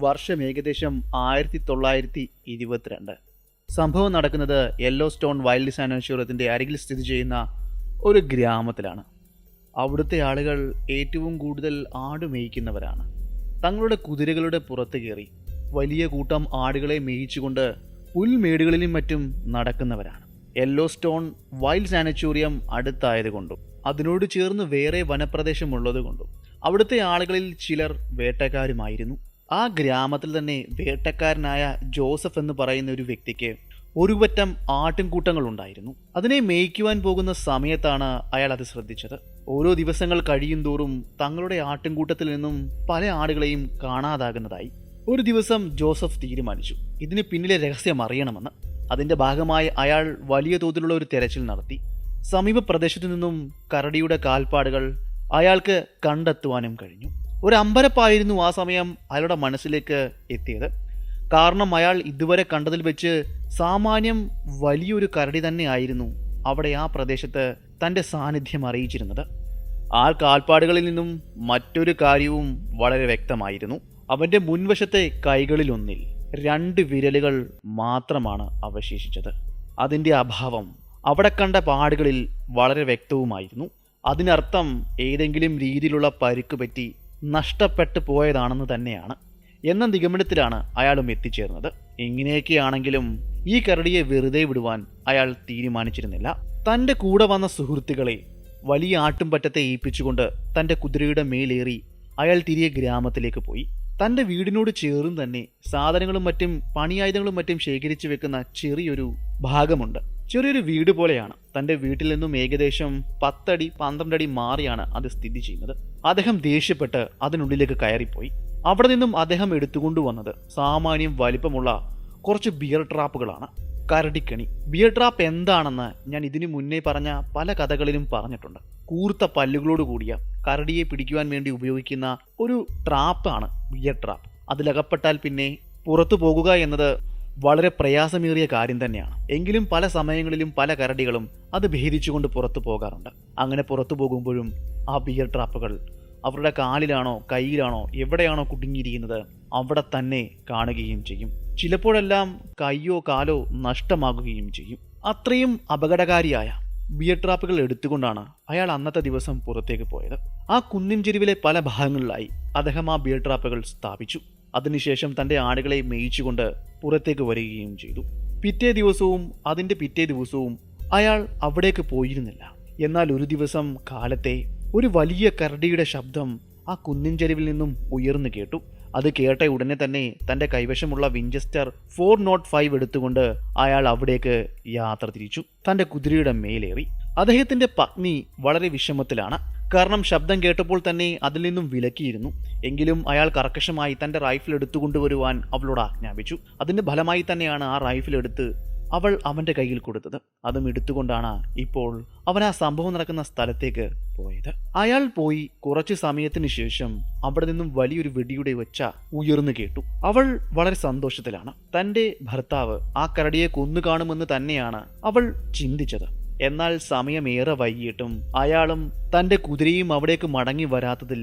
വർഷം ഏകദേശം 1922. സംഭവം നടക്കുന്നത് യെല്ലോ സ്റ്റോൺ വൈൽഡ് സാങ്ച്വറിയുടെ അരികിൽ സ്ഥിതി ചെയ്യുന്ന ഒരു ഗ്രാമത്തിലാണ്. അവിടുത്തെ ആളുകൾ ഏറ്റവും കൂടുതൽ ആട് മേയ്ക്കുന്നവരാണ്. തങ്ങളുടെ കുതിരകളുടെ പുറത്ത് കയറി വലിയ കൂട്ടം ആടുകളെ മേയിച്ചുകൊണ്ട് പുൽമേടുകളിലും മറ്റും നടക്കുന്നവരാണ്. യെല്ലോ സ്റ്റോൺ വൈൽഡ് സാങ്ച്വറിയം അടുത്തായതുകൊണ്ടും അതിനോട് ചേർന്ന് വേറെ വനപ്രദേശമുള്ളതുകൊണ്ടും അവിടുത്തെ ആളുകളിൽ ചിലർ വേട്ടക്കാരുമായിരുന്നു. ആ ഗ്രാമത്തിൽ തന്നെ വേട്ടക്കാരനായ ജോസഫ് എന്ന് പറയുന്ന ഒരു വ്യക്തിക്ക് ഒരു പറ്റം ആട്ടിൻകൂട്ടങ്ങൾ ഉണ്ടായിരുന്നു. അതിനെ മേയ്ക്കുവാൻ പോകുന്ന സമയത്താണ് അയാൾ അത് ശ്രദ്ധിച്ചത്. ഓരോ ദിവസങ്ങൾ കഴിയും തോറും തങ്ങളുടെ ആട്ടിൻകൂട്ടത്തിൽ നിന്നും പല ആടുകളെയും കാണാതാകുന്നതായി. ഒരു ദിവസം ജോസഫ് തീരുമാനിച്ചു ഇതിന് പിന്നിലെ രഹസ്യം അറിയണമെന്ന്. അതിന്റെ ഭാഗമായി അയാൾ വലിയ തോതിലുള്ള ഒരു തെരച്ചിൽ നടത്തി. സമീപ പ്രദേശത്തു നിന്നും കരടിയുടെ കാൽപ്പാടുകൾ അയാൾക്ക് കണ്ടെത്തുവാനും കഴിഞ്ഞു. ഒരു അമ്പരപ്പായിരുന്നു ആ സമയം അയാളുടെ മനസ്സിലേക്ക് എത്തിയത്. കാരണം അയാൾ ഇതുവരെ കണ്ടതിൽ വെച്ച് സാമാന്യം വലിയൊരു കരടി തന്നെ ആയിരുന്നു അവിടെ ആ പ്രദേശത്ത് തൻ്റെ സാന്നിധ്യം അറിയിച്ചിരുന്നത്. ആ കാൽപ്പാടുകളിൽ നിന്നും മറ്റൊരു കാര്യവും വളരെ വ്യക്തമായിരുന്നു. അവൻ്റെ മുൻവശത്തെ കൈകളിലൊന്നിൽ 2 വിരലുകൾ മാത്രമാണ് അവശേഷിച്ചത്. അതിൻ്റെ അഭാവം അവിടെ കണ്ട പാടുകളിൽ വളരെ വ്യക്തവുമായിരുന്നു. അതിനർത്ഥം ഏതെങ്കിലും രീതിയിലുള്ള പരിക്ക് പറ്റി നഷ്ടപ്പെട്ടു പോയതാണെന്ന് തന്നെയാണ് എന്ന നിഗമനത്തിലാണ് അയാളും എത്തിച്ചേർന്നത്. ഇങ്ങനെയൊക്കെയാണെങ്കിലും ഈ കരടിയെ വെറുതെ വിടുവാൻ അയാൾ തീരുമാനിച്ചിരുന്നില്ല. തൻ്റെ കൂടെ വന്ന സുഹൃത്തുക്കളെ വലിയ ആട്ടുംപറ്റത്തെ ഏൽപ്പിച്ചുകൊണ്ട് തൻ്റെ കുതിരയുടെ മേലേറി അയാൾ തിരികെ ഗ്രാമത്തിലേക്ക് പോയി. തൻ്റെ വീടിനോട് ചേർന്ന് തന്നെ സാധനങ്ങളും മറ്റും പണിയായുധങ്ങളും മറ്റും ശേഖരിച്ചു വെക്കുന്ന ചെറിയൊരു ഭാഗമുണ്ട്. ചെറിയൊരു വീട് പോലെയാണ്. തൻ്റെ വീട്ടിൽ നിന്നും ഏകദേശം 10 അടി 12 അടി മാറിയാണ് അത് സ്ഥിതി ചെയ്യുന്നത്. അദ്ദേഹം ദേഷ്യപ്പെട്ട് അതിനുള്ളിലേക്ക് കയറിപ്പോയി. അവിടെ നിന്നും അദ്ദേഹം എടുത്തുകൊണ്ടുവന്നത് സാമാന്യം വലിപ്പമുള്ള കുറച്ച് ബിയർ ട്രാപ്പുകളാണ്. കരടിക്കണി. ബിയർ ട്രാപ്പ് എന്താണെന്ന് ഞാൻ ഇതിനു മുന്നേ പറഞ്ഞ പല കഥകളിലും പറഞ്ഞിട്ടുണ്ട്. കൂർത്ത പല്ലുകളോട് കൂടിയ കരടിയെ പിടിക്കുവാൻ വേണ്ടി ഉപയോഗിക്കുന്ന ഒരു ട്രാപ്പാണ് ബിയർ ട്രാപ്പ്. അതിലകപ്പെട്ടാൽ പിന്നെ പുറത്തു പോകുക എന്നത് വളരെ പ്രയാസമേറിയ കാര്യം തന്നെയാണ്. എങ്കിലും പല സമയങ്ങളിലും പല കരടികളും അത് ഭേദിച്ചുകൊണ്ട് പുറത്തു പോകാറുണ്ട്. അങ്ങനെ പുറത്തു പോകുമ്പോഴും ആ ബിയർ ട്രാപ്പുകൾ അവരുടെ കാലിലാണോ കയ്യിലാണോ എവിടെയാണോ കുടുങ്ങിയിരിക്കുന്നത് അവിടെ തന്നെ കാണുകയും ചെയ്യും. ചിലപ്പോഴെല്ലാം കയ്യോ കാലോ നഷ്ടമാകുകയും ചെയ്യും. അത്രയും അപകടകാരിയായ ബിയർ ട്രാപ്പുകൾ എടുത്തുകൊണ്ടാണ് അയാൾ അന്നത്തെ ദിവസം പുറത്തേക്ക് പോയത്. ആ കുന്നിൻ ചെരുവിലെ പല ഭാഗങ്ങളിലായി അദ്ദേഹം ആ ബിയർ ട്രാപ്പുകൾ സ്ഥാപിച്ചു. അതിനുശേഷം തൻ്റെ ആടുകളെ മേയിച്ചുകൊണ്ട് പുറത്തേക്ക് വരികയും ചെയ്തു. പിറ്റേ ദിവസവും അതിൻ്റെ പിറ്റേ ദിവസവും അയാൾ അവിടേക്ക് പോയിരുന്നില്ല. എന്നാൽ ഒരു ദിവസം കാലത്തെ ഒരു വലിയ കരടിയുടെ ശബ്ദം ആ കുന്നിൻ ചെരുവിൽ നിന്നും ഉയർന്നു കേട്ടു. അത് കേട്ട ഉടനെ തന്നെ തൻ്റെ കൈവശമുള്ള വിഞ്ചസ്റ്റർ 405 എടുത്തുകൊണ്ട് അയാൾ അവിടേക്ക് യാത്ര തിരിച്ചു. തൻ്റെ കുതിരയുടെ മേലേറി. അദ്ദേഹത്തിൻ്റെ പത്നി വളരെ വിഷമത്തിലാണ്. കാരണം ശബ്ദം കേട്ടപ്പോൾ തന്നെ അതിൽ നിന്നും വിലക്കിയിരുന്നു. എങ്കിലും അയാൾ കർക്കശമായി തൻ്റെ റൈഫിൾ എടുത്തുകൊണ്ടുവരുവാൻ അവളോട് ആജ്ഞാപിച്ചു. അതിൻ്റെ ഫലമായി തന്നെയാണ് ആ റൈഫിൾ എടുത്ത് അവൾ അവൻ്റെ കയ്യിൽ കൊടുത്തത്. അതും എടുത്തുകൊണ്ടാണ് ഇപ്പോൾ അവൻ ആ സംഭവം നടക്കുന്ന സ്ഥലത്തേക്ക് പോയത്. അയാൾ പോയി കുറച്ചു സമയത്തിന് ശേഷം അവിടെ നിന്നും വലിയൊരു വെടിയുടെ ഒച്ച ഉയർന്നു കേട്ടു. അവൾ വളരെ സന്തോഷത്തിലാണ്. തൻ്റെ ഭർത്താവ് ആ കരടിയെ കൊന്നു കാണുമെന്ന് തന്നെയാണ് അവൾ ചിന്തിച്ചത്. എന്നാൽ സമയമേറെ വൈകിയിട്ടും അയാളും തൻ്റെ കുതിരയും അവിടേക്ക് മടങ്ങി വരാത്തതിൽ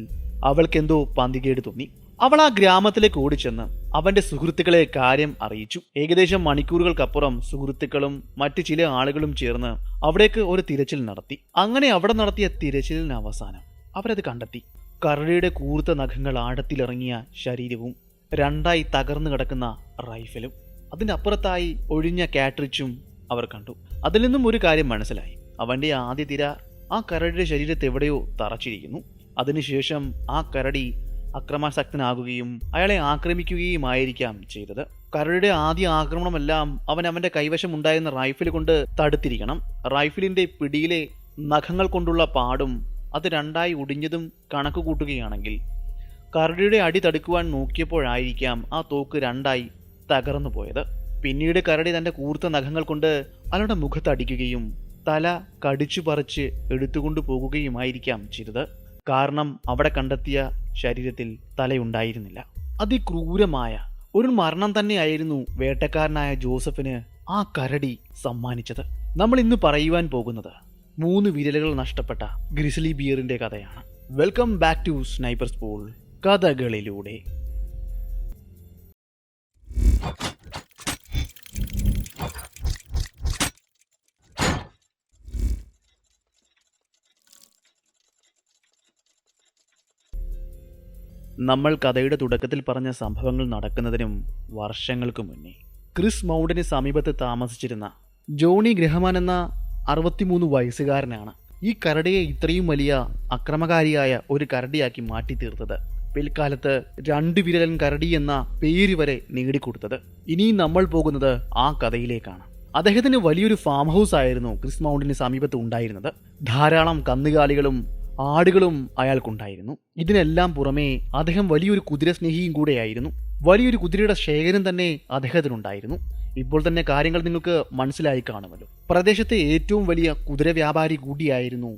അവൾക്കെന്തോ പന്തികേട് തോന്നി. അവൾ ആ ഗ്രാമത്തിലേക്ക് ഓടിച്ചെന്ന് അവന്റെ സുഹൃത്തുക്കളെ കാര്യം അറിയിച്ചു. ഏകദേശം മണിക്കൂറുകൾക്കപ്പുറം സുഹൃത്തുക്കളും മറ്റു ചില ആളുകളും ചേർന്ന് അവിടേക്ക് ഒരു തിരച്ചിൽ നടത്തി. അങ്ങനെ അവിടെ നടത്തിയ തിരച്ചിലിന് അവസാനം അവരത് കണ്ടെത്തി. കരടിയുടെ കൂർത്ത നഖങ്ങൾ ആഴത്തിലിറങ്ങിയ ശരീരവും 2 തകർന്നു കിടക്കുന്ന റൈഫിലും അതിനപ്പുറത്തായി ഒഴിഞ്ഞ കാട്രിഡ്ജും അവർ കണ്ടു. അതിൽ നിന്നും ഒരു കാര്യം മനസ്സിലായി. അവന്റെ ആദ്യ തിര ആ കരടിയുടെ ശരീരത്തെ എവിടെയോ തറച്ചിരിക്കുന്നു. അതിനുശേഷം ആ കരടി അക്രമാസക്തനാകുകയും അയാളെ ആക്രമിക്കുകയുമായിരിക്കാം ചെയ്തത്. കരടിയുടെ ആദ്യ ആക്രമണമെല്ലാം അവന്റെ കൈവശം ഉണ്ടായിരുന്ന റൈഫിൽ കൊണ്ട് തടുത്തിരിക്കണം. റൈഫിലിന്റെ പിടിയിലെ നഖങ്ങൾ കൊണ്ടുള്ള പാടും അത് 2 ഒടിഞ്ഞതും കണക്ക് കൂട്ടുകയാണെങ്കിൽ കരടിയുടെ അടി തടുക്കുവാൻ നോക്കിയപ്പോഴായിരിക്കാം ആ തോക്ക് 2 തകർന്നു പോയത്. പിന്നീട് കരടി തന്റെ കൂർത്ത നഖങ്ങൾ കൊണ്ട് അയാളുടെ മുഖത്തടിക്കുകയും തല കടിച്ചു പറിച്ച് എടുത്തുകൊണ്ടു പോകുകയുമായിരിക്കാം ചെയ്തത്. കാരണം അവിടെ കണ്ടെത്തിയ ശരീരത്തിൽ തലയുണ്ടായിരുന്നില്ല. അതിക്രൂരമായ ഒരു മരണം തന്നെയായിരുന്നു വേട്ടക്കാരനായ ജോസഫിന് ആ കരടി സമ്മാനിച്ചത്. നമ്മൾ ഇന്ന് പറയുവാൻ പോകുന്നത് 3 വിരലുകൾ നഷ്ടപ്പെട്ട ഗ്രിസ്ലി ബിയറിന്റെ കഥയാണ്. Welcome back to sniper spool കഥകളിലൂടെ. നമ്മൾ കഥയുടെ തുടക്കത്തിൽ പറഞ്ഞ സംഭവങ്ങൾ നടക്കുന്നതിനും വർഷങ്ങൾക്ക് മുന്നേ ക്രിസ് മൗണ്ടിന് സമീപത്ത് താമസിച്ചിരുന്ന ജോണി ഗ്രഹമാൻ എന്ന 63 വയസ്സുകാരനാണ് ഈ കരടിയെ ഇത്രയും വലിയ അക്രമകാരിയായ ഒരു കരടിയാക്കി മാറ്റി തീർത്തത്. പിൽക്കാലത്ത് 2 വിരലൻ കരടി എന്ന പേര് വരെ നേടിക്കൊടുത്തത്. ഇനിയും നമ്മൾ പോകുന്നത് ആ കഥയിലേക്കാണ്. അദ്ദേഹത്തിന് വലിയൊരു ഫാം ഹൗസ് ആയിരുന്നു ക്രിസ് മൗണ്ടിന് സമീപത്ത് ഉണ്ടായിരുന്നത്. ധാരാളം കന്നുകാലികളും ആടുകളും അയാൾക്കുണ്ടായിരുന്നു. ഇതിനെല്ലാം പുറമേ അദ്ദേഹം വലിയൊരു കുതിര സ്നേഹിയും കൂടെയായിരുന്നു. വലിയൊരു കുതിരയുടെ ശേഖരം തന്നെ അദ്ദേഹത്തിനുണ്ടായിരുന്നു. ഇപ്പോൾ തന്നെ കാര്യങ്ങൾ നിങ്ങൾക്ക് മനസ്സിലായി കാണുമല്ലോ. പ്രദേശത്തെ ഏറ്റവും വലിയ കുതിര വ്യാപാരി കൂടിയായിരുന്നു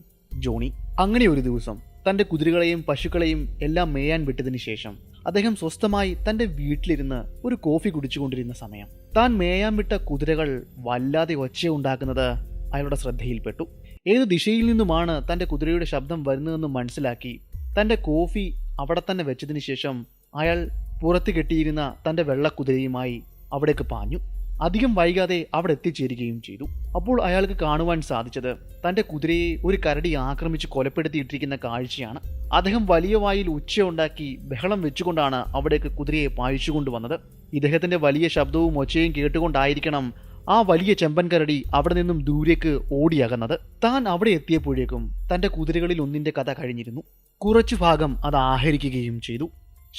ജോണി. അങ്ങനെ ഒരു ദിവസം തന്റെ കുതിരകളെയും പശുക്കളെയും എല്ലാം മേയാൻ വിട്ടതിന് ശേഷം അദ്ദേഹം സ്വസ്ഥമായി തന്റെ വീട്ടിലിരുന്ന് ഒരു കോഫി കുടിച്ചുകൊണ്ടിരുന്ന സമയം താൻ മേയാൻ വിട്ട കുതിരകൾ വല്ലാതെ ഒച്ചയുണ്ടാക്കുന്നത് അയാളുടെ ശ്രദ്ധയിൽപ്പെട്ടു. ഏത് ദിശയിൽ നിന്നുമാണ് തന്റെ കുതിരയുടെ ശബ്ദം വരുന്നതെന്ന് മനസ്സിലാക്കി തന്റെ കോഫി അവിടെ തന്നെ വെച്ചതിന് ശേഷം അയാൾ പുറത്ത് കെട്ടിയിരുന്ന തന്റെ വെള്ളക്കുതിരയുമായി അവിടേക്ക് പാഞ്ഞു. അധികം വൈകാതെ അവിടെ എത്തിച്ചേരുകയും ചെയ്തു. അപ്പോൾ അയാൾക്ക് കാണുവാൻ സാധിച്ചത് തന്റെ കുതിരയെ ഒരു കരടി ആക്രമിച്ച് കൊലപ്പെടുത്തിയിട്ടിരിക്കുന്ന കാഴ്ചയാണ്. അദ്ദേഹം വലിയ വായിൽ ഉച്ചയുണ്ടാക്കി ബഹളം വെച്ചുകൊണ്ടാണ് അവിടേക്ക് കുതിരയെ പായിച്ചുകൊണ്ടുവന്നത്. ഇദ്ദേഹത്തിന്റെ വലിയ ശബ്ദവും ഒച്ചയും കേട്ടുകൊണ്ടായിരിക്കണം ആ വലിയ ചെമ്പൻ കരടി അവിടെ നിന്നും ദൂരേക്ക് ഓടിയകന്നത്. താൻ അവിടെ എത്തിയപ്പോഴേക്കും തന്റെ കുതിരകളിൽ ഒന്നിന്റെ കഥ കഴിഞ്ഞിരുന്നു. കുറച്ചു ഭാഗം അത് ആഹരിക്കുകയും ചെയ്തു.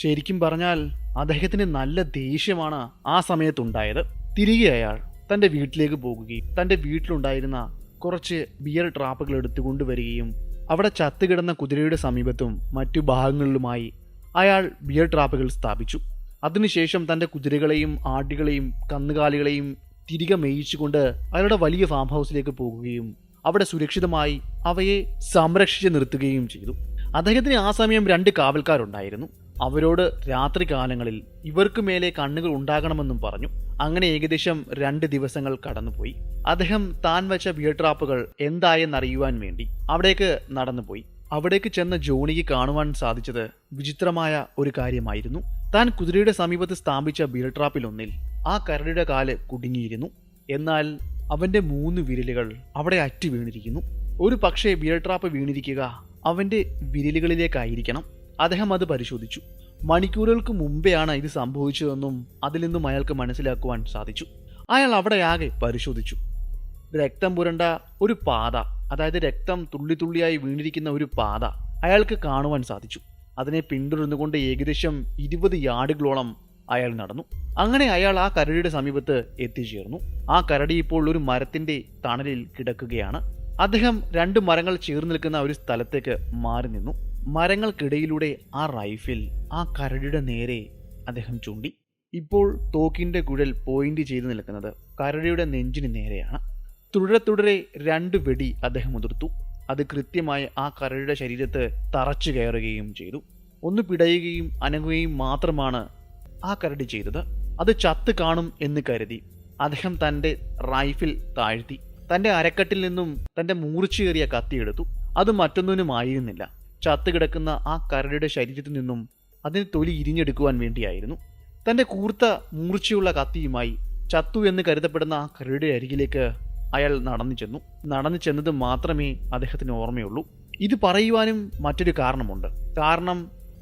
ശരിക്കും പറഞ്ഞാൽ അദ്ദേഹത്തിന് നല്ല ദേഷ്യമാണ് ആ സമയത്തുണ്ടായത്. തിരികെ അയാൾ തന്റെ വീട്ടിലേക്ക് പോകുകയും തന്റെ വീട്ടിലുണ്ടായിരുന്ന കുറച്ച് ബിയർ ട്രാപ്പുകൾ എടുത്തുകൊണ്ടുവരികയും അവിടെ ചത്തുകിടന്ന കുതിരയുടെ സമീപത്തും മറ്റു ഭാഗങ്ങളിലുമായി അയാൾ ബിയർ ട്രാപ്പുകൾ സ്ഥാപിച്ചു. അതിനുശേഷം തന്റെ കുതിരകളെയും ആടുകളെയും കന്നുകാലികളെയും തിരികെ മേയിച്ചുകൊണ്ട് അയാളുടെ വലിയ ഫാം ഹൗസിലേക്ക് പോകുകയും അവിടെ സുരക്ഷിതമായി അവയെ സംരക്ഷിച്ച് നിർത്തുകയും ചെയ്തു. അദ്ദേഹത്തിന് ആ സമയം 2 കാവൽക്കാരുണ്ടായിരുന്നു. അവരോട് രാത്രി കാലങ്ങളിൽ ഇവർക്ക് മേലെ കണ്ണുകൾ ഉണ്ടാകണമെന്നും പറഞ്ഞു. അങ്ങനെ ഏകദേശം 2 ദിവസങ്ങൾ കടന്നുപോയി. അദ്ദേഹം താൻ വെച്ച ബിയർ ട്രാപ്പുകൾ എന്തായെന്നറിയുവാൻ വേണ്ടി അവിടേക്ക് നടന്നുപോയി. അവിടേക്ക് ചെന്ന ജോണിക്ക് കാണുവാൻ സാധിച്ചത് വിചിത്രമായ ഒരു കാര്യമായിരുന്നു. താൻ കുതിരയുടെ സമീപത്ത് സ്ഥാപിച്ച ബിയർ ട്രാപ്പിലൊന്നിൽ ആ കരടിയുടെ കാല് കുടുങ്ങിയിരുന്നു. എന്നാൽ അവന്റെ 3 വിരലുകൾ അവിടെ അറ്റി വീണിരിക്കുന്നു. ഒരു പക്ഷേ ബിയർ ട്രാപ്പ് വീണിരിക്കുക അവന്റെ വിരലുകളിലേക്കായിരിക്കണം. അദ്ദേഹം അത് പരിശോധിച്ചു. മണിക്കൂറുകൾക്ക് മുമ്പെയാണ് ഇത് സംഭവിച്ചതെന്നും അതിൽ നിന്നും അയാൾക്ക് മനസ്സിലാക്കുവാൻ സാധിച്ചു. അയാൾ അവിടെ ആകെ പരിശോധിച്ചു. രക്തം പുരണ്ട ഒരു പാത, അതായത് രക്തം തുള്ളി തുള്ളിയായി വീണിരിക്കുന്ന ഒരു പാത അയാൾക്ക് കാണുവാൻ സാധിച്ചു. അതിനെ പിന്തുടർന്നുകൊണ്ട് ഏകദേശം 20 യാർഡുകളോളം അയാൾ നടന്നു. അങ്ങനെ അയാൾ ആ കരടിയുടെ സമീപത്ത് എത്തിച്ചേർന്നു. ആ കരടി ഇപ്പോൾ ഒരു മരത്തിന്റെ തണലിൽ കിടക്കുകയാണ്. അദ്ദേഹം 2 മരങ്ങൾ ചേർന്ന് നിൽക്കുന്ന ഒരു സ്ഥലത്തേക്ക് മാറി നിന്നു. മരങ്ങൾക്കിടയിലൂടെ ആ റൈഫിൽ ആ കരടിയുടെ നേരെ അദ്ദേഹം ചൂണ്ടി. ഇപ്പോൾ തോക്കിന്റെ കുഴൽ പോയിന്റ് ചെയ്ത് നിൽക്കുന്നത് കരടിയുടെ നെഞ്ചിന് നേരെയാണ്. തുടരെ 2 വെടി അദ്ദേഹം ഉതിർത്തു. അത് കൃത്യമായി ആ കരടിയുടെ ശരീരത്ത് തറച്ചു കയറുകയും ചെയ്തു. ഒന്ന് പിടയുകയും അനങ്ങുകയും മാത്രമാണ് ആ കരടി ചെയ്തത്. അത് ചത്ത് കാണും എന്ന് കരുതി അദ്ദേഹം തന്റെ റൈഫിൽ താഴ്ത്തി തന്റെ അരക്കെട്ടിൽ നിന്നും തന്റെ മൂർച്ചയേറിയ കത്തിയെടുത്തു. അത് മറ്റൊന്നിനുമായിരുന്നില്ല, ചത്തുകിടക്കുന്ന ആ കരടിയുടെ ശരീരത്തിൽ നിന്നും അതിന് തൊലി ഇരിഞ്ഞെടുക്കുവാൻ വേണ്ടിയായിരുന്നു. തന്റെ കൂർത്ത മൂർച്ചയുള്ള കത്തിയുമായി ചത്തു എന്ന് കരുതപ്പെടുന്ന ആ കരടിയുടെ അരികിലേക്ക് അയാൾ നടന്നു ചെന്നത് മാത്രമേ അദ്ദേഹത്തിന് ഓർമ്മയുള്ളൂ. ഇത് പറയുവാനും മറ്റൊരു കാരണമുണ്ട്. കാരണം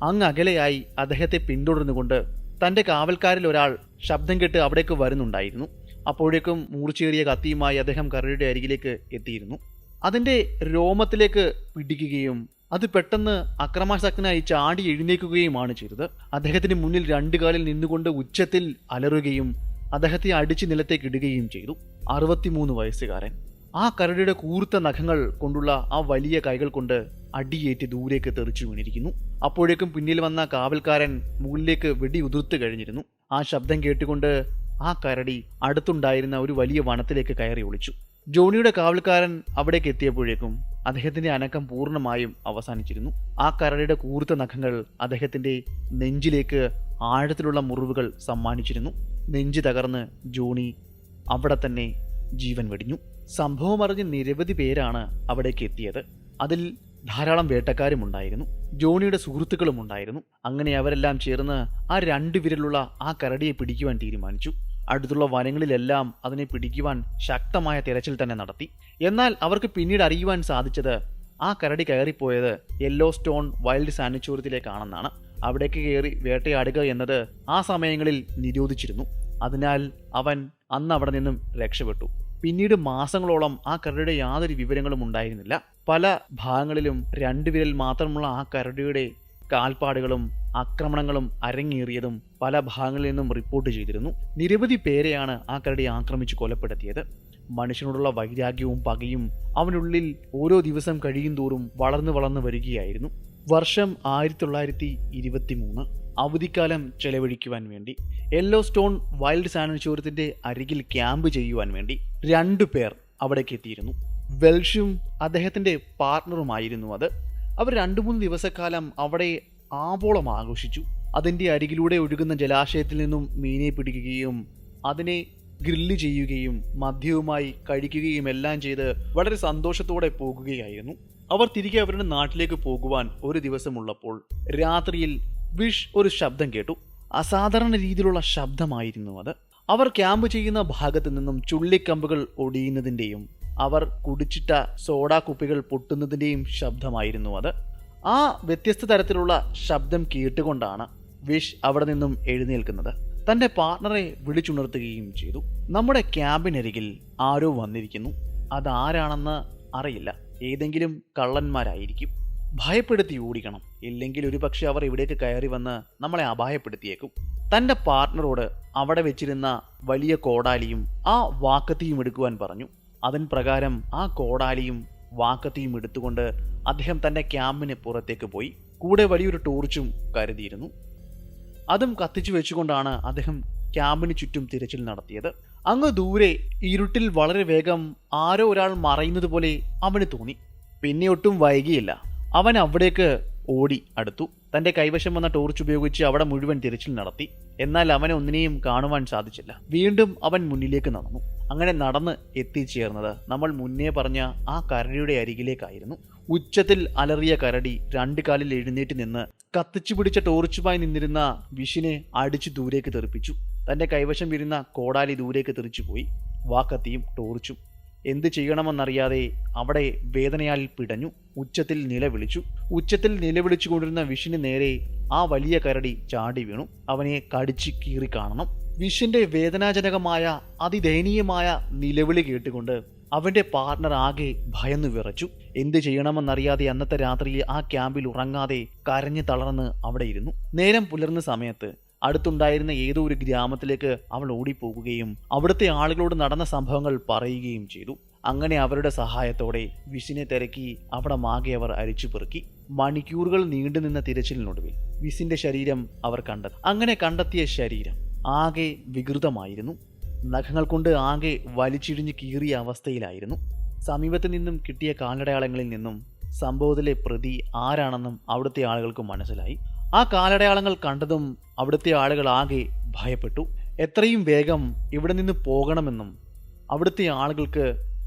അങ്ങ് അകലെയായി അദ്ദേഹത്തെ പിന്തുടർന്നുകൊണ്ട് തന്റെ കാവൽക്കാരിൽ ഒരാൾ ശബ്ദം കേട്ട് അവിടേക്ക് വരുന്നുണ്ടായിരുന്നു. അപ്പോഴേക്കും മൂർച്ചയേറിയ കത്തിയുമായി അദ്ദേഹം കരടിയുടെ അരികിലേക്ക് എത്തിയിരുന്നു. അതിന്റെ രോമത്തിലേക്ക് പിടിക്കുകയും അത് പെട്ടെന്ന് അക്രമാസക്തനായി ചാടി എഴുന്നേൽക്കുകയുമാണ് ചെയ്തത്. അദ്ദേഹത്തിന് മുന്നിൽ 2 കാലിൽ നിന്നുകൊണ്ട് ഉച്ചത്തിൽ അലറുകയും അദ്ദേഹത്തെ അടിച്ച് നിലത്തേക്ക് ഇടുകയും ചെയ്തു. 63 വയസ്സുകാരൻ ആ കരടിയുടെ കൂർത്ത നഖങ്ങൾ കൊണ്ടുള്ള ആ വലിയ കൈകൾ കൊണ്ട് അടിയേറ്റ് ദൂരേക്ക് തെറിച്ചു വീണിരിക്കുന്നു. അപ്പോഴേക്കും പിന്നിൽ വന്ന കാവൽക്കാരൻ മുകളിലേക്ക് വെടി ഉതിർത്ത് കഴിഞ്ഞിരുന്നു. ആ ശബ്ദം കേട്ടുകൊണ്ട് ആ കരടി അടുത്തുണ്ടായിരുന്ന ഒരു വലിയ വനത്തിലേക്ക് കയറി ഒളിച്ചു. ജോണിയുടെ കാവൽക്കാരൻ അവിടേക്ക് എത്തിയപ്പോഴേക്കും അദ്ദേഹത്തിന്റെ അനക്കം പൂർണ്ണമായും അവസാനിച്ചിരുന്നു. ആ കരടിയുടെ കൂർത്ത നഖങ്ങൾ അദ്ദേഹത്തിന്റെ നെഞ്ചിലേക്ക് ആഴത്തിലുള്ള മുറിവുകൾ സമ്മാനിച്ചിരുന്നു. നെഞ്ച് തകർന്ന് ജോണി അവിടെ തന്നെ ജീവൻ വെടിഞ്ഞു. സംഭവം അറിഞ്ഞ് നിരവധി പേരാണ് അവിടേക്ക് എത്തിയത്. അതിൽ ധാരാളം വേട്ടക്കാരുമുണ്ടായിരുന്നു, ജോണിയുടെ സുഹൃത്തുക്കളും ഉണ്ടായിരുന്നു. അങ്ങനെ അവരെല്ലാം ചേർന്ന് ആ 2 വിരലുള്ള ആ കരടിയെ പിടിക്കുവാൻ തീരുമാനിച്ചു. അടുത്തുള്ള വനങ്ങളിലെല്ലാം അതിനെ പിടിക്കുവാൻ ശക്തമായ തിരച്ചിൽ തന്നെ നടത്തി. എന്നാൽ അവർക്ക് പിന്നീട് അറിയുവാൻ സാധിച്ചത് ആ കരടി കയറിപ്പോയത് യെല്ലോ സ്റ്റോൺ വൈൽഡ് സാനിറ്റോറിയത്തിലേക്കാണെന്നാണ്. അവിടേക്ക് കയറി വേട്ടയാടുക എന്നത് ആ സമയങ്ങളിൽ നിരോധിച്ചിരുന്നു. അതിനാൽ അവൻ അന്ന് അവിടെ നിന്നും രക്ഷപ്പെട്ടു. പിന്നീട് മാസങ്ങളോളം ആ കരടിയുടെ യാതൊരു വിവരങ്ങളും ഉണ്ടായിരുന്നില്ല. പല ഭാഗങ്ങളിലും 2 വിരൽ മാത്രമുള്ള ആ കരടിയുടെ കാൽപ്പാടുകളും ആക്രമണങ്ങളും അരങ്ങേറിയതും പല ഭാഗങ്ങളിൽ നിന്നും റിപ്പോർട്ട് ചെയ്തിരുന്നു. നിരവധി പേരെയാണ് ആ കരടി ആക്രമിച്ച് കൊലപ്പെടുത്തിയത്. മനുഷ്യനോടുള്ള വൈരാഗ്യവും പകയും അവനുള്ളിൽ ഓരോ ദിവസം കഴിയും തോറും വളർന്നു വരികയായിരുന്നു. വർഷം 1923. അവധിക്കാലം ചെലവഴിക്കുവാൻ വേണ്ടി യെല്ലോ സ്റ്റോൺ വൈൽഡ് സാനുച്വറിയത്തിന്റെ അരികിൽ ക്യാമ്പ് ചെയ്യുവാൻ വേണ്ടി 2 പേർ അവിടേക്ക് എത്തിയിരുന്നു. വെൽഷും അദ്ദേഹത്തിന്റെ പാർട്ണറുമായിരുന്നു അത്. അവർ 2-3 ദിവസക്കാലം അവിടെ ആവോളം ആഘോഷിച്ചു. അതിന്റെ അരികിലൂടെ ഒഴുകുന്ന ജലാശയത്തിൽ നിന്നും മീനെ പിടിക്കുകയും അതിനെ ഗ്രില്ല് ചെയ്യുകയും മദ്യവുമായി കഴിക്കുകയും എല്ലാം ചെയ്ത് വളരെ സന്തോഷത്തോടെ പോകുകയായിരുന്നു. അവർ തിരികെ അവരുടെ നാട്ടിലേക്ക് പോകുവാൻ ഒരു ദിവസമുള്ളപ്പോൾ രാത്രിയിൽ വിഷ് ഒരു ശബ്ദം കേട്ടു. അസാധാരണ രീതിയിലുള്ള ശബ്ദമായിരുന്നു അത്. അവർ ക്യാമ്പ് ചെയ്യുന്ന ഭാഗത്തു നിന്നും ചുള്ളിക്കമ്പുകൾ ഒടിയുന്നതിൻ്റെയും അവർ കുടിച്ചിട്ട സോഡാ കുപ്പികൾ പൊട്ടുന്നതിൻ്റെയും ശബ്ദമായിരുന്നു അത്. ആ വ്യത്യസ്ത തരത്തിലുള്ള ശബ്ദം കേട്ടുകൊണ്ടാണ് വിഷ് അവിടെ നിന്നും എഴുന്നേൽക്കുന്നത്. തൻ്റെ പാർട്ണറെ വിളിച്ചുണർത്തുകയും ചെയ്തു. നമ്മുടെ ക്യാമ്പിനരികിൽ ആരോ വന്നിരിക്കുന്നു. അതാരാണെന്ന് അറിയില്ല. ഏതെങ്കിലും കള്ളന്മാരായിരിക്കും. ഭയപ്പെടുത്തി ഓടിക്കണം, ഇല്ലെങ്കിൽ ഒരുപക്ഷെ അവർ ഇവിടേക്ക് കയറി വന്ന് നമ്മളെ അപായപ്പെടുത്തിയേക്കും. തൻ്റെ പാർട്ണറോട് അവിടെ വെച്ചിരുന്ന വലിയ കോടാലിയും ആ വാക്കത്തിയും എടുക്കുവാൻ പറഞ്ഞു. അതിൻ പ്രകാരം ആ കോടാലിയും വാക്കത്തിയും എടുത്തുകൊണ്ട് അദ്ദേഹം തൻ്റെ ക്യാമ്പിന് പുറത്തേക്ക് പോയി. കൂടെ വലിയൊരു ടോർച്ചും കരുതിയിരുന്നു. അതും കത്തിച്ചു വെച്ചുകൊണ്ടാണ് അദ്ദേഹം ക്യാമ്പിന് ചുറ്റും തിരച്ചിൽ നടത്തിയത്. അങ്ങ് ദൂരെ ഇരുട്ടിൽ വളരെ വേഗം ആരോ ഒരാൾ മറയുന്നത് പോലെ അവന് തോന്നി. പിന്നെ ഒട്ടും വൈകിയില്ല. അവൻ അവിടേക്ക് ഓടി അടുത്തു. തൻ്റെ കൈവശം വന്ന ടോർച്ച് ഉപയോഗിച്ച് അവിടെ മുഴുവൻ തിരച്ചിൽ നടത്തി. എന്നാൽ അവനെ ഒന്നിനെയും കാണുവാൻ സാധിച്ചില്ല. വീണ്ടും അവൻ മുന്നിലേക്ക് നടന്നു. അങ്ങനെ നടന്ന് എത്തിച്ചേർന്നത് നമ്മൾ മുന്നേ പറഞ്ഞ ആ കരടിയുടെ അരികിലേക്കായിരുന്നു. ഉച്ചത്തിൽ അലറിയ കരടി 2 കാലിൽ എഴുന്നേറ്റ് നിന്ന് കത്തിച്ചു പിടിച്ച ടോർച്ചുമായി നിന്നിരുന്ന വിഷിനെ അടിച്ചു ദൂരേക്ക് തെറിപ്പിച്ചു. തൻ്റെ കൈവശം വരുന്ന കോടാലി ദൂരേക്ക് തെറിച്ചുപോയി. വാക്കത്തിയും ടോർച്ചും. എന്ത് ചെയ്യണമെന്നറിയാതെ അവിടെ വേദനയാൽ പിടഞ്ഞു. ഉച്ചത്തിൽ നിലവിളിച്ചുകൊണ്ടിരുന്ന വിഷിന് നേരെ ആ വലിയ കരടി ചാടി വീണു. അവനെ കടിച്ച് കീറി കാണണം. വിഷിന്റെ വേദനാജനകമായ അതിദയനീയമായ നിലവിളി കേട്ടുകൊണ്ട് അവന്റെ പാർട്ണർ ആകെ ഭയന്നു വിറച്ചു. എന്ത് ചെയ്യണമെന്നറിയാതെ അന്നത്തെ രാത്രിയിൽ ആ ക്യാമ്പിൽ ഉറങ്ങാതെ കരഞ്ഞു തളർന്ന് അവിടെ ഇരുന്നു. നേരം പുലർന്ന സമയത്ത് അടുത്തുണ്ടായിരുന്ന ഏതോ ഒരു ഗ്രാമത്തിലേക്ക് അവൾ ഓടിപ്പോകുകയും അവിടുത്തെ ആളുകളോട് നടന്ന സംഭവങ്ങൾ പറയുകയും ചെയ്തു. അങ്ങനെ അവരുടെ സഹായത്തോടെ വിഷിനെ തിരക്കി അവിടെ മാകെ അവർ അരിച്ചു പെറുക്കി. മണിക്കൂറുകൾ നീണ്ടുനിന്ന തിരച്ചിലിനൊടുവിൽ വിസിന്റെ ശരീരം അവർ കണ്ടെത്തി. അങ്ങനെ കണ്ടെത്തിയ ശരീരം ആകെ വികൃതമായിരുന്നു. നഖങ്ങൾ കൊണ്ട് ആകെ വലിച്ചിടിഞ്ഞ് കീറിയ അവസ്ഥയിലായിരുന്നു. സമീപത്ത് നിന്നും കിട്ടിയ കാലടയാളങ്ങളിൽ നിന്നും സംഭവത്തിലെ പ്രതി ആരാണെന്നും അവിടുത്തെ ആളുകൾക്ക് മനസ്സിലായി. ആ കാലടയാളങ്ങൾ കണ്ടതും അവിടുത്തെ ആളുകൾ ആകെ ഭയപ്പെട്ടു. എത്രയും വേഗം ഇവിടെ നിന്ന് പോകണമെന്നും അവിടുത്തെ ആളുകൾക്ക്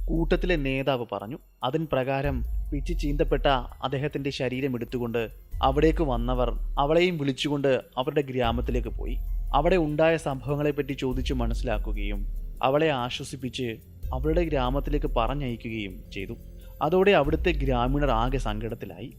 കൂട്ടത്തിലെ നേതാവ് പറഞ്ഞു. അതിൻ പ്രകാരം പിച്ചി ചീന്തപ്പെട്ട അദ്ദേഹത്തിന്റെ ശരീരം എടുത്തുകൊണ്ട് അവിടേക്ക് വന്നവർ അവളെയും വിളിച്ചുകൊണ്ട് അവരുടെ ഗ്രാമത്തിലേക്ക് പോയി. അവിടെ ഉണ്ടായ സംഭവങ്ങളെപ്പറ്റി ചോദിച്ചു മനസ്സിലാക്കുകയും അവളെ ആശ്വസിപ്പിച്ച് അവളുടെ ഗ്രാമത്തിലേക്ക് പറഞ്ഞയക്കുകയും ചെയ്തു. അതോടെ അവിടുത്തെ ഗ്രാമീണർ ആകെ സങ്കടത്തിലായി.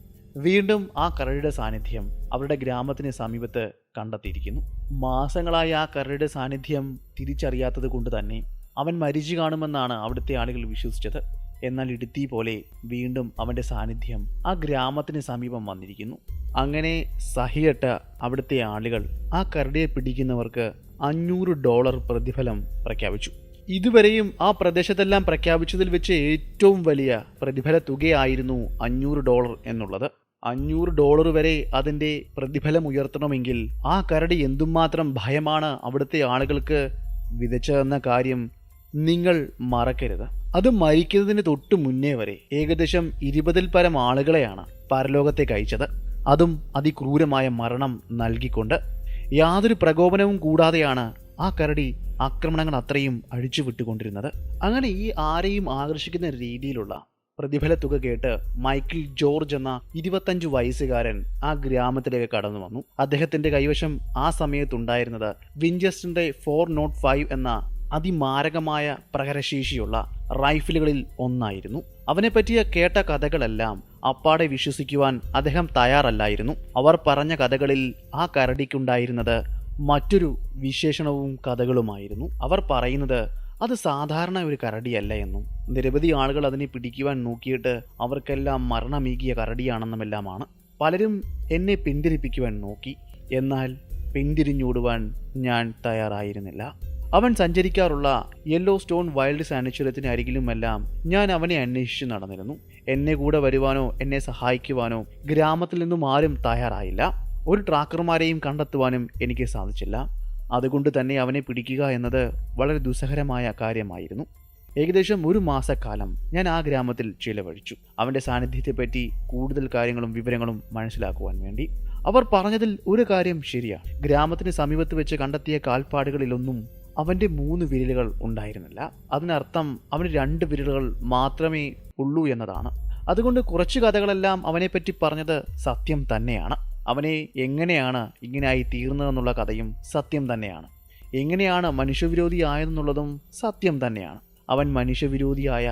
വീണ്ടും ആ കരടിയുടെ സാന്നിധ്യം അവരുടെ ഗ്രാമത്തിന് സമീപത്ത് കണ്ടെത്തിയിരിക്കുന്നു. മാസങ്ങളായി ആ കരടിയുടെ സാന്നിധ്യം തിരിച്ചറിയാത്തത് കൊണ്ട് തന്നെ അവൻ മരിച്ചു കാണുമെന്നാണ് അവിടുത്തെ ആളുകൾ വിശ്വസിച്ചത്. എന്നാൽ ഇടുത്തി പോലെ വീണ്ടും അവൻ്റെ സാന്നിധ്യം ആ ഗ്രാമത്തിന് സമീപം വന്നിരിക്കുന്നു. അങ്ങനെ സഹിയട്ട അവിടുത്തെ ആളുകൾ ആ കരടിയെ പിടിക്കുന്നവർക്ക് $500 പ്രതിഫലം പ്രഖ്യാപിച്ചു. ഇതുവരെയും ആ പ്രദേശത്തെല്ലാം പ്രഖ്യാപിച്ചതിൽ വെച്ച് ഏറ്റവും വലിയ പ്രതിഫല തുകയായിരുന്നു $500 എന്നുള്ളത്. $500 വരെ അതിൻ്റെ പ്രതിഫലം ഉയർത്തണമെങ്കിൽ ആ കരടി എന്തുമാത്രം ഭയമാണ് അവിടുത്തെ ആളുകൾക്ക് വിതച്ചതെന്ന കാര്യം നിങ്ങൾ മറക്കരുത്. അത് മരിക്കുന്നതിന് തൊട്ടു മുന്നേ വരെ ഏകദേശം 20-ൽ പരം ആളുകളെയാണ് പരലോകത്തേക്ക് അയച്ചത്. അതും അതിക്രൂരമായ മരണം നൽകിക്കൊണ്ട്. യാതൊരു പ്രകോപനവും കൂടാതെയാണ് ആ കരടി ആക്രമണങ്ങൾ അത്രയും അഴിച്ചുവിട്ടുകൊണ്ടിരുന്നത്. അങ്ങനെ ഈ ആരെയും ആകർഷിക്കുന്ന രീതിയിലുള്ള പ്രതിഫല തുക കേട്ട് മൈക്കിൾ ജോർജ് എന്ന 25 വയസ്സുകാരൻ ആ ഗ്രാമത്തിലേക്ക് കടന്നു വന്നു. അദ്ദേഹത്തിന്റെ കൈവശം ആ സമയത്തുണ്ടായിരുന്നത് വിഞ്ചസ്റ്ററിന്റെ 405 എന്ന അതിമാരകമായ പ്രഹരശേഷിയുള്ള റൈഫിലുകളിൽ ഒന്നായിരുന്നു. അവനെപ്പറ്റിയ കേട്ട കഥകളെല്ലാം അപ്പാടെ വിശ്വസിക്കുവാൻ അദ്ദേഹം തയ്യാറല്ലായിരുന്നു. അവർ പറഞ്ഞ കഥകളിൽ ആ കരടിക്കുണ്ടായിരുന്നത് മറ്റൊരു വിശേഷണവും കഥകളുമായിരുന്നു. അവർ പറയുന്നത് അത് സാധാരണ ഒരു കരടിയല്ല എന്നും നിരവധി ആളുകൾ അതിനെ പിടിക്കുവാൻ നോക്കിയിട്ട് അവർക്കെല്ലാം മരണമീകിയ കരടിയാണെന്നുമെല്ലാമാണ്. പലരും എന്നെ പിന്തിരിപ്പിക്കുവാൻ നോക്കി, എന്നാൽ പിന്തിരിഞ്ഞോടുവാൻ ഞാൻ തയ്യാറായിരുന്നില്ല. അവൻ സഞ്ചരിക്കാറുള്ള യെല്ലോ സ്റ്റോൺ വൈൽഡ് സാനിച്വറിയത്തിന് അരികിലുമെല്ലാം ഞാൻ അവനെ അന്വേഷിച്ച് നടന്നിരുന്നു. എന്നെ കൂടെ വരുവാനോ എന്നെ സഹായിക്കുവാനോ ഗ്രാമത്തിൽ നിന്നും ആരും തയ്യാറായില്ല. ഒരു ട്രാക്കർമാരെയും കണ്ടെത്തുവാനും എനിക്ക് സാധിച്ചില്ല. അതുകൊണ്ട് തന്നെ അവനെ പിടിക്കുക എന്നത് വളരെ ദുസ്സഹരമായ കാര്യമായിരുന്നു. ഏകദേശം 1 മാസക്കാലം ഞാൻ ആ ഗ്രാമത്തിൽ ചിലവഴിച്ചു, അവൻ്റെ സാന്നിധ്യത്തെപ്പറ്റി കൂടുതൽ കാര്യങ്ങളും വിവരങ്ങളും മനസ്സിലാക്കുവാൻ വേണ്ടി. അവർ പറഞ്ഞതിൽ ഒരു കാര്യം ശരിയാണ്. ഗ്രാമത്തിന് സമീപത്ത് വെച്ച് കണ്ടെത്തിയ കാൽപ്പാടുകളിലൊന്നും അവൻ്റെ 3 വിരലുകൾ ഉണ്ടായിരുന്നില്ല. അതിനർത്ഥം അവന് 2 വിരലുകൾ മാത്രമേ ഉള്ളൂ എന്നതാണ്. അതുകൊണ്ട് കുറച്ച് കഥകളെല്ലാം അവനെപ്പറ്റി പറഞ്ഞത് സത്യം തന്നെയാണ്. അവനെ എങ്ങനെയാണ് ഇങ്ങനെയായി തീർന്നതെന്നുള്ള കഥയും സത്യം തന്നെയാണ്. എങ്ങനെയാണ് മനുഷ്യവിരോധിയായതെന്നുള്ളതും സത്യം തന്നെയാണ്. അവൻ മനുഷ്യവിരോധിയായ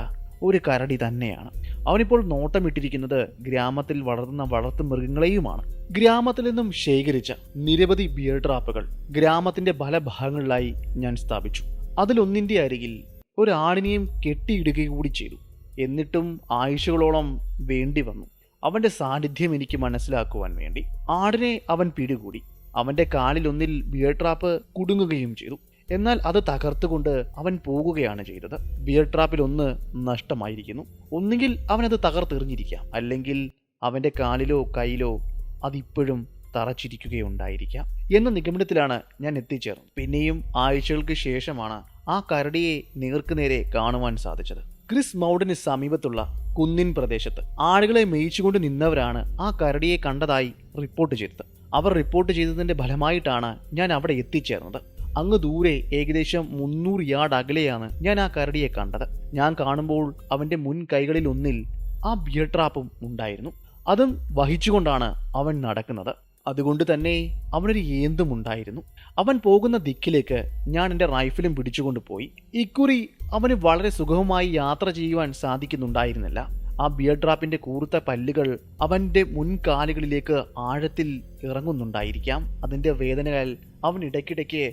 ഒരു കരടി തന്നെയാണ്. അവനിപ്പോൾ നോട്ടമിട്ടിരിക്കുന്നത് ഗ്രാമത്തിൽ വളർത്തുന്ന വളർത്തു മൃഗങ്ങളെയുമാണ്. ഗ്രാമത്തിൽ നിന്നും ശേഖരിച്ച നിരവധി ബിയർ ട്രാപ്പുകൾ ഗ്രാമത്തിന്റെ പല ഭാഗങ്ങളിലായി ഞാൻ സ്ഥാപിച്ചു. അതിലൊന്നിന്റെ അരികിൽ ഒരാടിനെയും കെട്ടിയിടുക കൂടി ചെയ്തു. എന്നിട്ടും ആഴ്ചകളോളം വേണ്ടി വന്നു അവന്റെ സാന്നിധ്യം എനിക്ക് മനസ്സിലാക്കുവാൻ വേണ്ടി. ആടിനെ അവൻ പിടികൂടി. അവന്റെ കാലിലൊന്നിൽ ബിയർ ട്രാപ്പ് കുടുങ്ങുകയും ചെയ്തു. എന്നാൽ അത് തകർത്തുകൊണ്ട് അവൻ പോകുകയാണ് ചെയ്തത്. ബിയർ ട്രാപ്പിൽ ഒന്ന് നഷ്ടമായിരിക്കുന്നു. ഒന്നുകിൽ അവനത് തകർത്തെറിഞ്ഞിരിക്കാം, അല്ലെങ്കിൽ അവന്റെ കാലിലോ കയ്യിലോ അതിപ്പോഴും തറച്ചിരിക്കുകയുണ്ടായിരിക്കാം എന്ന നിഗമനത്തിലാണ് ഞാൻ എത്തിച്ചേർന്നത്. പിന്നെയും ആഴ്ചകൾക്ക് ശേഷമാണ് ആ കരടിയെ നേർക്കുനേരെ കാണുവാൻ സാധിച്ചത്. ക്രിസ് മൗഡിന് സമീപത്തുള്ള കുന്നിൻ പ്രദേശത്ത് ആളുകളെ മേയിച്ചുകൊണ്ട് നിന്നവരാണ് ആ കരടിയെ കണ്ടതായി റിപ്പോർട്ട് ചെയ്തത്. അവർ റിപ്പോർട്ട് ചെയ്തതിന്റെ ഫലമായിട്ടാണ് ഞാൻ അവിടെ എത്തിച്ചേർന്നത്. അങ്ങ് ദൂരെ ഏകദേശം 300 യാർഡ് അകലെയാണ് ഞാൻ ആ കരടിയെ കണ്ടത്. ഞാൻ കാണുമ്പോൾ അവന്റെ മുൻ കൈകളിൽ ഒന്നിൽ ആ ബിയർ ട്രാപ്പും ഉണ്ടായിരുന്നു. അതും വഹിച്ചുകൊണ്ടാണ് അവൻ നടക്കുന്നത്. അതുകൊണ്ട് തന്നെ അവനൊരു ഏന്തും ഉണ്ടായിരുന്നു. അവൻ പോകുന്ന ദിക്കിലേക്ക് ഞാൻ എൻ്റെ റൈഫിലും പിടിച്ചുകൊണ്ട് പോയി. ഇക്കുറി അവന് വളരെ സുഗമമായി യാത്ര ചെയ്യുവാൻ സാധിക്കുന്നുണ്ടായിരുന്നില്ല. ആ ബിയർ ട്രാപ്പിന്റെ കൂർത്ത പല്ലുകൾ അവന്റെ മുൻകാലുകളിലേക്ക് ആഴത്തിൽ ഇറങ്ങുന്നുണ്ടായിരിക്കാം. അതിന്റെ വേദനകൾ അവൻ ഇടയ്ക്കിടയ്ക്ക്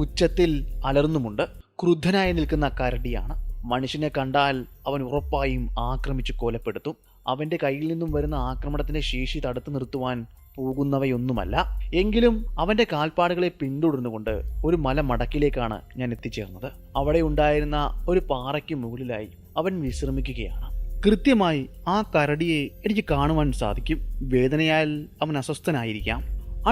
ഉച്ചത്തിൽ അലർന്നുമുണ്ട്. ക്രുദ്ധനായി നിൽക്കുന്ന കരടിയാണ്. മനുഷ്യനെ കണ്ടാൽ അവൻ ഉറപ്പായും ആക്രമിച്ച് കൊലപ്പെടുത്തും. അവന്റെ കയ്യിൽ നിന്നും വരുന്ന ആക്രമണത്തിന്റെ ശേഷി തടുത്തു നിർത്തുവാൻ പോകുന്നവയൊന്നുമല്ല. എങ്കിലും അവന്റെ കാൽപ്പാടുകളെ പിന്തുടർന്നുകൊണ്ട് ഒരു മലമടക്കിലേക്കാണ് ഞാൻ എത്തിച്ചേർന്നത്. അവിടെ ഉണ്ടായിരുന്ന ഒരു പാറയ്ക്ക് മുകളിലായി അവൻ വിശ്രമിക്കുകയാണ്. കൃത്യമായി ആ കരടിയെ എനിക്ക് കാണുവാൻ സാധിക്കും. വേദനയാൽ അവൻ അസ്വസ്ഥനായിരിക്കാം.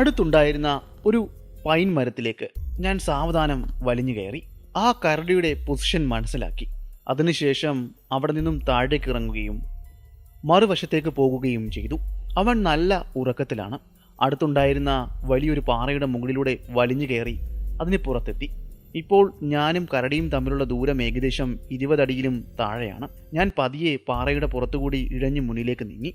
അടുത്തുണ്ടായിരുന്ന ഒരു പൈൻ മരത്തിലേക്ക് ഞാൻ സാവധാനം വലിഞ്ഞു കയറി. ആ കരടിയുടെ പൊസിഷൻ മനസ്സിലാക്കി. അതിനുശേഷം അവിടെ നിന്നും താഴേക്ക് ഇറങ്ങുകയും മറുവശത്തേക്ക് പോകുകയും ചെയ്തു. അവൻ നല്ല ഉറക്കത്തിലാണ്. അടുത്തുണ്ടായിരുന്ന വലിയൊരു പാറയുടെ മുകളിലൂടെ വലിഞ്ഞു കയറി അതിന് പുറത്തെത്തി. ഇപ്പോൾ ഞാനും കരടിയും തമ്മിലുള്ള ദൂരം ഏകദേശം 20 അടിയിലും താഴെയാണ്. ഞാൻ പതിയെ പാറയുടെ പുറത്തുകൂടി ഇഴഞ്ഞു മുന്നിലേക്ക് നീങ്ങി.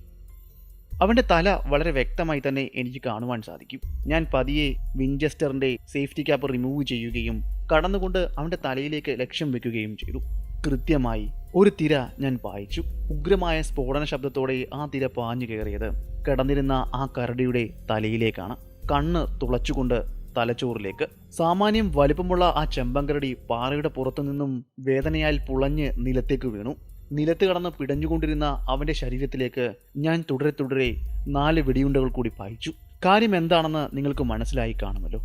അവൻ്റെ തല വളരെ വ്യക്തമായി തന്നെ എനിക്ക് കാണുവാൻ സാധിക്കും. ഞാൻ പതിയെ വിൻചെസ്റ്ററിൻ്റെ സേഫ്റ്റി ക്യാപ്പ് റിമൂവ് ചെയ്യുകയും കടന്നുകൊണ്ട് അവൻ്റെ തലയിലേക്ക് ലക്ഷ്യം വെക്കുകയും ചെയ്തു. കൃത്യമായി ഒരു തിര ഞാൻ പായിച്ചു. ഉഗ്രമായ സ്ഫോടന ശബ്ദത്തോടെ ആ തിര പാഞ്ഞു കയറിയത് കിടന്നിരുന്ന ആ കരടിയുടെ തലയിലേക്കാണ്. കണ്ണ് തുളച്ചുകൊണ്ട് തലച്ചോറിലേക്ക്. സാമാന്യം വലിപ്പമുള്ള ആ ചെമ്പങ്കരടി പാറയുടെ പുറത്തു നിന്നും വേദനയാൽ പുളഞ്ഞ് നിലത്തേക്ക് വീണു. നിലത്ത് കടന്ന് പിടഞ്ഞുകൊണ്ടിരുന്ന അവന്റെ ശരീരത്തിലേക്ക് ഞാൻ തുടരെ 4 വെടിയുണ്ടകൾ കൂടി പായിച്ചു. കാര്യം എന്താണെന്ന് നിങ്ങൾക്ക് മനസ്സിലായി കാണുമല്ലോ.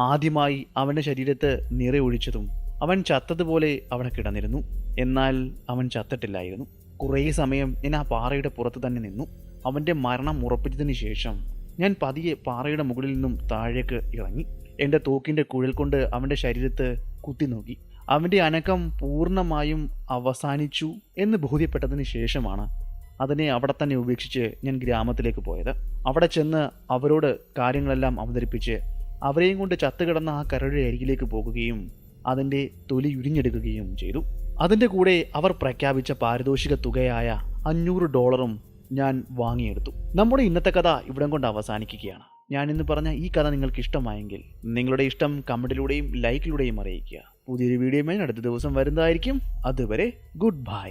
ആദ്യമായി അവന്റെ ശരീരത്ത് നിറയൊഴിച്ചതും അവൻ ചത്തതുപോലെ അവിടെ കിടന്നിരുന്നു. എന്നാൽ അവൻ ചത്തിട്ടില്ലായിരുന്നു. കുറേ സമയം ഞാൻ ആ പാറയുടെ പുറത്ത് തന്നെ നിന്നു. അവന്റെ മരണം ഉറപ്പിച്ചതിന് ശേഷം ഞാൻ പതിയെ പാറയുടെ മുകളിൽ നിന്നും താഴേക്ക് ഇറങ്ങി. എൻ്റെ തോക്കിൻ്റെ കുഴൽ കൊണ്ട് അവൻ്റെ ശരീരത്ത് കുത്തി നോക്കി. അവൻ്റെ അനക്കം പൂർണ്ണമായും അവസാനിച്ചു എന്ന് ബോധ്യപ്പെട്ടതിന് ശേഷമാണ് അതിനെ അവിടെ തന്നെ ഉപേക്ഷിച്ച് ഞാൻ ഗ്രാമത്തിലേക്ക് പോയത്. അവിടെ ചെന്ന് അവരോട് കാര്യങ്ങളെല്ലാം അവതരിപ്പിച്ച് അവരെയും കൊണ്ട് ചത്തുകിടന്ന ആ കരടിയുടെ അരികിലേക്ക് പോകുകയും അതിൻ്റെ തൊലി ഉരിഞ്ഞെടുക്കുകയും ചെയ്തു. അതിൻ്റെ കൂടെ അവർ പ്രഖ്യാപിച്ച പാരിതോഷിക തുകയായ $500 ഞാൻ വാങ്ങിയെടുത്തു. നമ്മുടെ ഇന്നത്തെ കഥ ഇവിടം കൊണ്ട് അവസാനിക്കുകയാണ്. ഞാൻ ഇന്ന് പറഞ്ഞ ഈ കഥ നിങ്ങൾക്ക് ഇഷ്ടമായെങ്കിൽ നിങ്ങളുടെ ഇഷ്ടം കമൻറ്റിലൂടെയും ലൈക്കിലൂടെയും അറിയിക്കുക. പുതിയൊരു വീഡിയോയുമായി അടുത്ത ദിവസം വരുന്നതായിരിക്കും. അതുവരെ ഗുഡ് ബൈ.